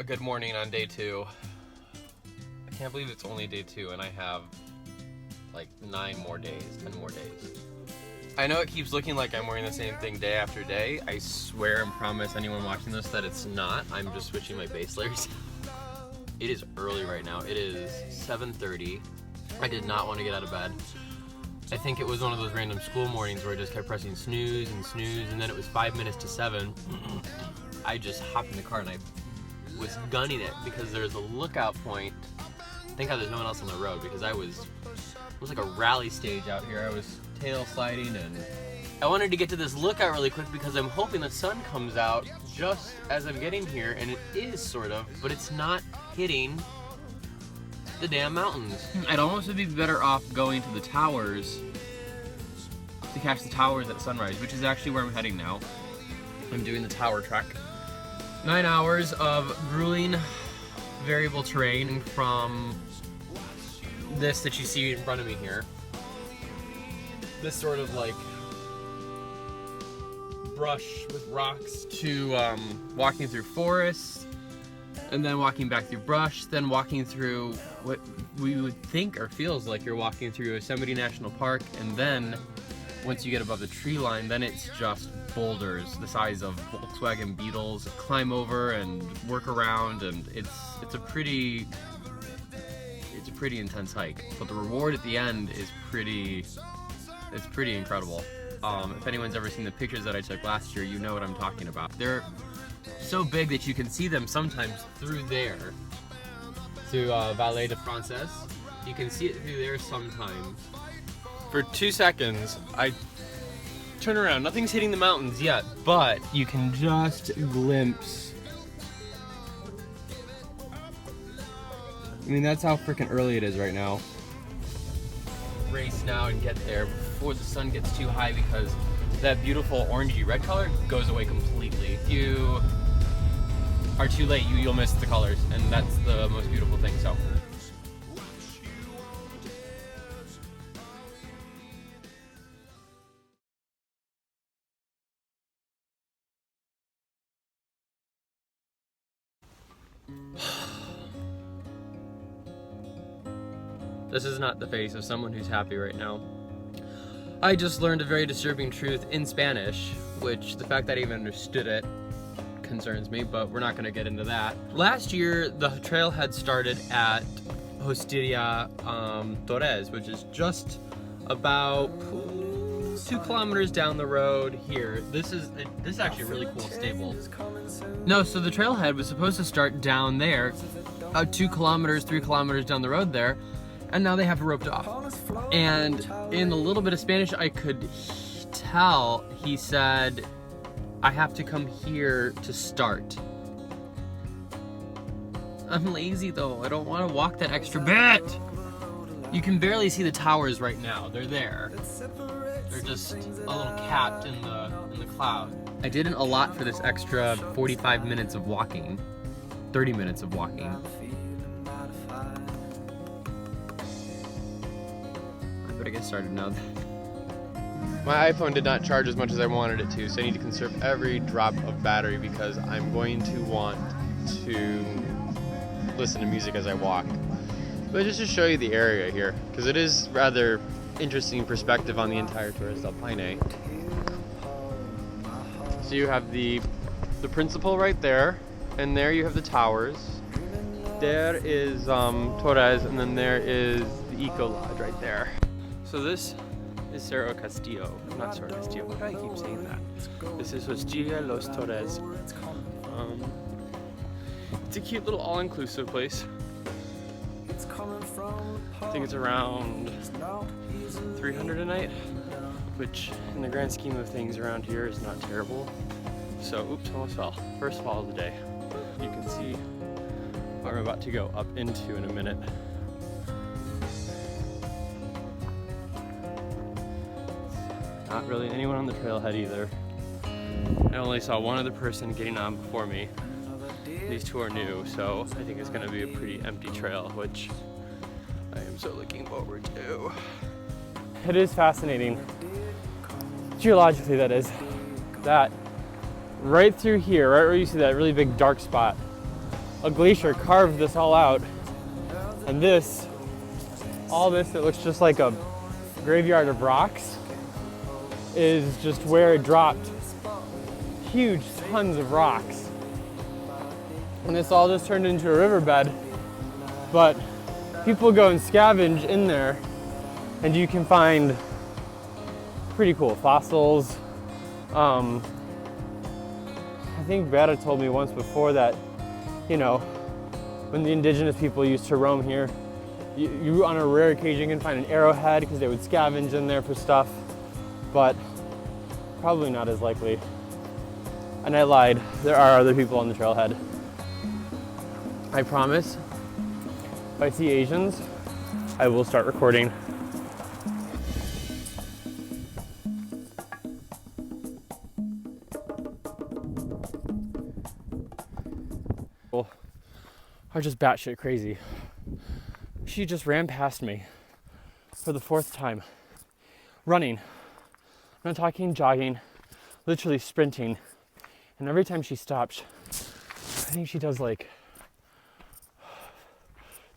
Good morning on day 2. I can't believe it's only day 2 and I have like 9 more days, 10 more days. I know it keeps looking like I'm wearing the same thing day after day. I swear and promise anyone watching this that it's not. I'm just switching my base layers. It is early right now. It is 7:30. I did not want to get out of bed. I think it was one of those random school mornings where I just kept pressing snooze and snooze, and then it was 5 minutes to 7. I just hopped in the car and I was gunning it because there's a lookout point. Thank God there's no one else on the road because it was like a rally stage out here. I was tail sliding and I wanted to get to this lookout really quick because I'm hoping the sun comes out just as I'm getting here, and it is sort of, but it's not hitting the damn mountains. I'd almost be better off going to the towers to catch the towers at sunrise, which is actually where I'm heading now. I'm doing the tower trek. 9 hours of grueling variable terrain from this that you see in front of me here. This sort of like brush with rocks to walking through forests, and then walking back through brush, then walking through what we would think or feels like you're walking through Yosemite National Park, and then once you get above the tree line, then it's just boulders the size of Volkswagen Beetles. Climb over and work around, and it's a pretty intense hike. But the reward at the end is pretty incredible. If anyone's ever seen the pictures that I took last year, you know what I'm talking about. They're so big that you can see them sometimes through there, through Vallée de Frances. You can see it through there sometimes. For 2 seconds, I turn around. Nothing's hitting the mountains yet, but you can just glimpse. I mean, that's how freaking early it is right now. Race now and get there before the sun gets too high because that beautiful orangey red color goes away completely. If you are too late, you'll miss the colors, and that's the most beautiful thing. So. This is not the face of someone who's happy right now. I just learned a very disturbing truth in Spanish, which the fact that I even understood it concerns me, but we're not going to get into that. Last year, the trailhead started at Hosteria Torres, which is just about 2 kilometers down the road here. This is actually a really cool stable. No, so the trailhead was supposed to start down there, 2 kilometers, 3 kilometers down the road there, and now they have it roped off. And in a little bit of Spanish I could tell, he said, I have to come here to start. I'm lazy though, I don't want to walk that extra bit. You can barely see the towers right now, they're there. They're just a little capped in the cloud. I didn't allot for this extra 45 minutes of walking, 30 minutes of walking. I better get started now. My iPhone did not charge as much as I wanted it to, so I need to conserve every drop of battery because I'm going to want to listen to music as I walk. But just to show you the area here, because it is rather interesting perspective on the entire Torres del Paine. So you have the principal right there, and there you have the towers. There is Torres, and then there is the Eco Lodge right there. So this is Cerro Castillo, not Cerro Castillo, why do I keep saying that? This is Hosteria Los Torres. It's a cute little all-inclusive place. I think it's around 300 a night, which in the grand scheme of things around here is not terrible. So, oops, almost fell. First fall of the day. You can see what I'm about to go up into in a minute. Not really anyone on the trailhead either. I only saw one other person getting on before me. These 2 are new, so I think it's going to be a pretty empty trail, which I am so looking forward to. It is fascinating, geologically that is, that right through here, right where you see that really big dark spot, a glacier carved this all out. And this, all this that looks just like a graveyard of rocks is just where it dropped huge tons of rocks. And this all just turned into a riverbed, but people go and scavenge in there and you can find pretty cool fossils. I think Betta told me once before that, you know, when the indigenous people used to roam here, you on a rare occasion can find an arrowhead because they would scavenge in there for stuff, but probably not as likely. And I lied, there are other people on the trailhead. I promise, if I see Asians, I will start recording. Are just batshit crazy. She just ran past me for the 4th time. Running. I'm not talking jogging, literally sprinting. And every time she stops, I think she does like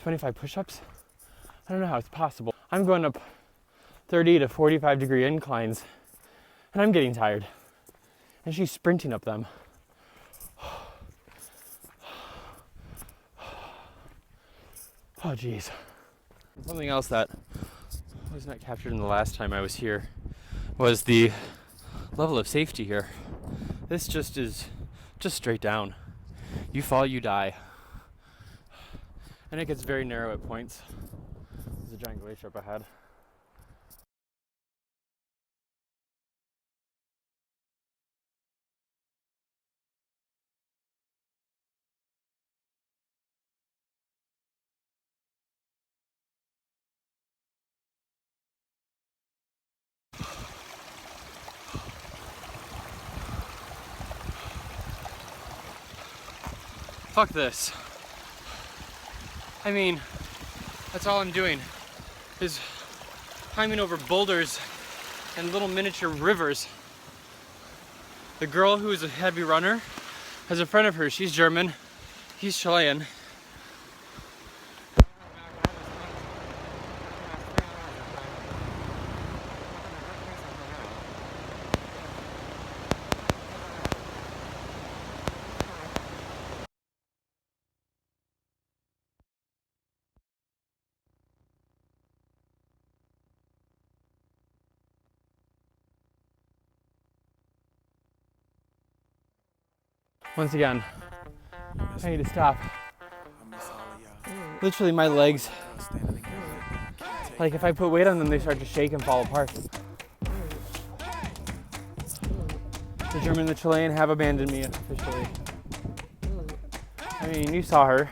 25 push-ups. I don't know how it's possible. I'm going up 30 to 45 degree inclines and I'm getting tired. And she's sprinting up them. Oh geez. Something else that was not captured in the last time I was here was the level of safety here. This just is just straight down. You fall, you die. And it gets very narrow at points. There's a giant glacier up ahead. Fuck this. I mean, that's all I'm doing is climbing over boulders and little miniature rivers. The girl who is a heavy runner has a friend of hers. She's German, he's Chilean. Once again, I need to stop. Literally my legs, like if I put weight on them, they start to shake and fall apart. The German and the Chilean have abandoned me officially. I mean, you saw her.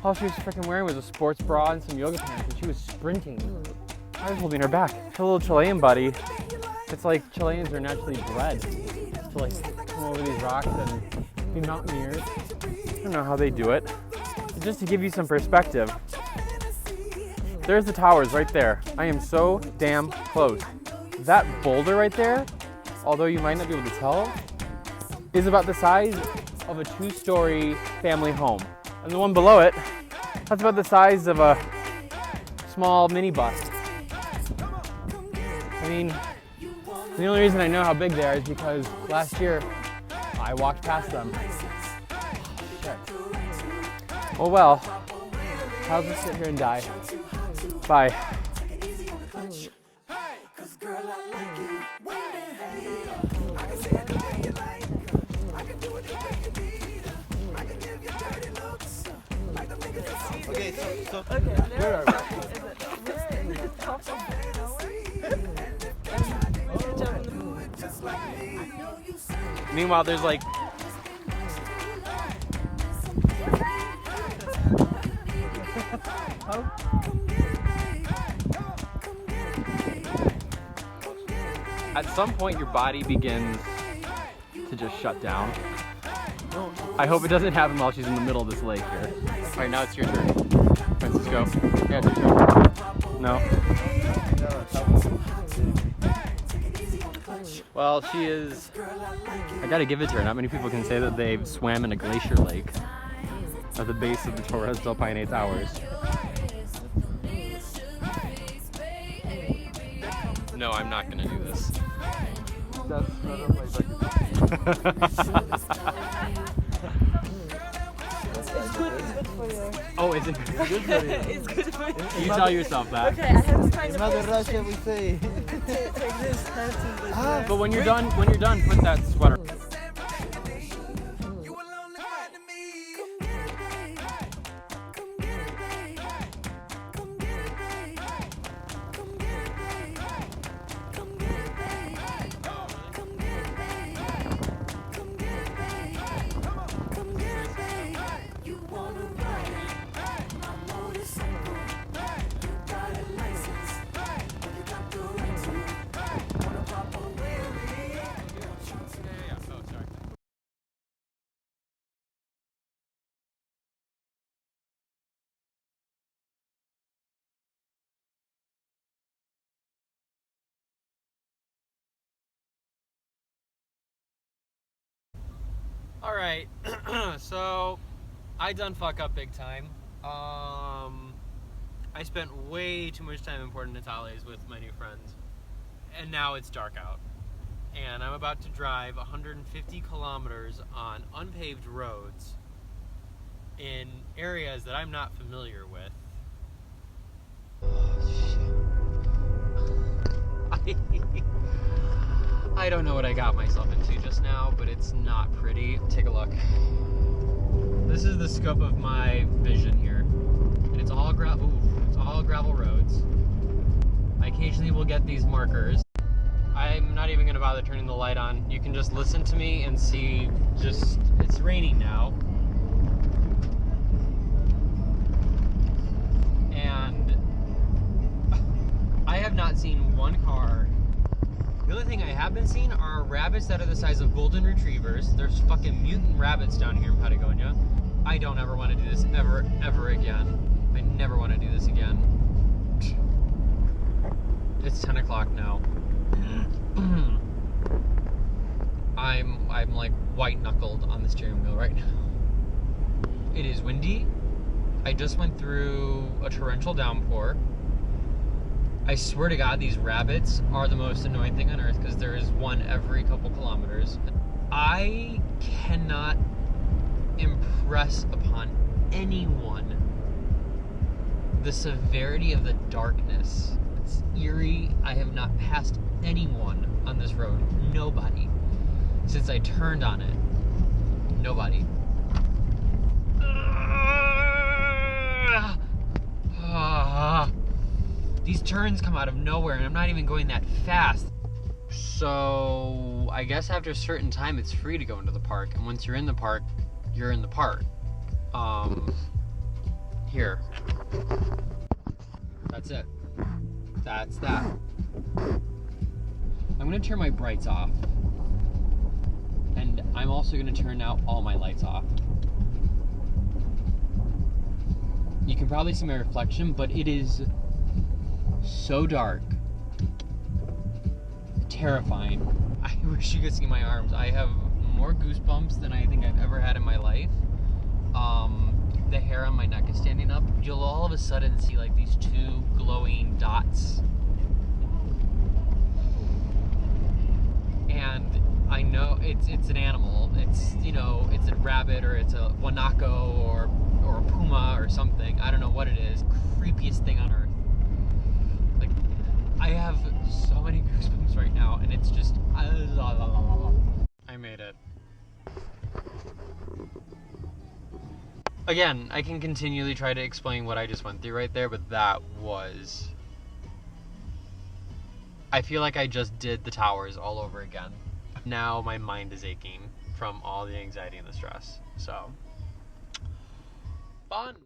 All she was freaking wearing was a sports bra and some yoga pants, and she was sprinting. I was holding her back. Her little Chilean buddy, it's like Chileans are naturally bred to like come over these rocks and be mountaineers. I don't know how they do it. But just to give you some perspective, there's the towers right there. I am so damn close. That boulder right there, although you might not be able to tell, is about the size of a 2-story family home. And the one below it, that's about the size of a small minibus. I mean, the only reason I know how big they are is because last year I walked past them. Shit. Well, I'll just sit here and die. Bye. Okay, so Where are we? Meanwhile, there's like at some point your body begins to just shut down. I hope it doesn't happen while she's in the middle of this lake here. All right, now it's your turn. Francisco. Yeah, it's your turn. No. Well, she is. I gotta give it to her. Not many people can say that they've swam in a glacier lake at the base of the Torres del Paine Towers. No, I'm not gonna do this. That's not on my bucket list. It's good for you. Oh, is it? Good for you. It's good for you. You tell yourself that. Okay, I have to find In a Mother place Russia, we say. to take this hat to the Ah, But when you're done, put that sweater. All right, so I done fuck up big time. I spent way too much time in Porto Natales with my new friends, and now it's dark out. And I'm about to drive 150 kilometers on unpaved roads in areas that I'm not familiar with. I don't know what I got myself into just now, but it's not pretty. Take a look. This is the scope of my vision here, and it's all gravel roads. I occasionally will get these markers. I'm not even gonna bother turning the light on. You can just listen to me and see. It's raining now, and I have not seen one car. The other thing I have been seeing are rabbits that are the size of golden retrievers. There's fucking mutant rabbits down here in Patagonia. I don't ever want to do this ever again. I never want to do this again. It's 10 o'clock now. I'm like white knuckled on the steering wheel right now. It is windy. I just went through a torrential downpour. I swear to God, these rabbits are the most annoying thing on earth because there is one every couple kilometers. I cannot impress upon anyone the severity of the darkness. It's eerie. I have not passed anyone on this road. Nobody. Since I turned on it. Nobody. These turns come out of nowhere, and I'm not even going that fast. So I guess after a certain time, it's free to go into the park. And once you're in the park, you're in the park. Here. That's it. That's that. I'm gonna turn my brights off. And I'm also gonna turn out all my lights off. You can probably see my reflection, but it is so dark. Terrifying. I wish you could see my arms. I have more goosebumps than I think I've ever had in my life. The hair on my neck is standing up. You'll all of a sudden see like these two glowing dots. And I know it's an animal. It's, you know, it's a rabbit or it's a guanaco or a puma or something. I don't know what it is. Creepiest thing on earth. Like, I have so many goosebumps right now, and it's just I made it. Again, I can continually try to explain what I just went through right there, but that was... I feel like I just did the towers all over again. Now my mind is aching from all the anxiety and the stress. So, fun!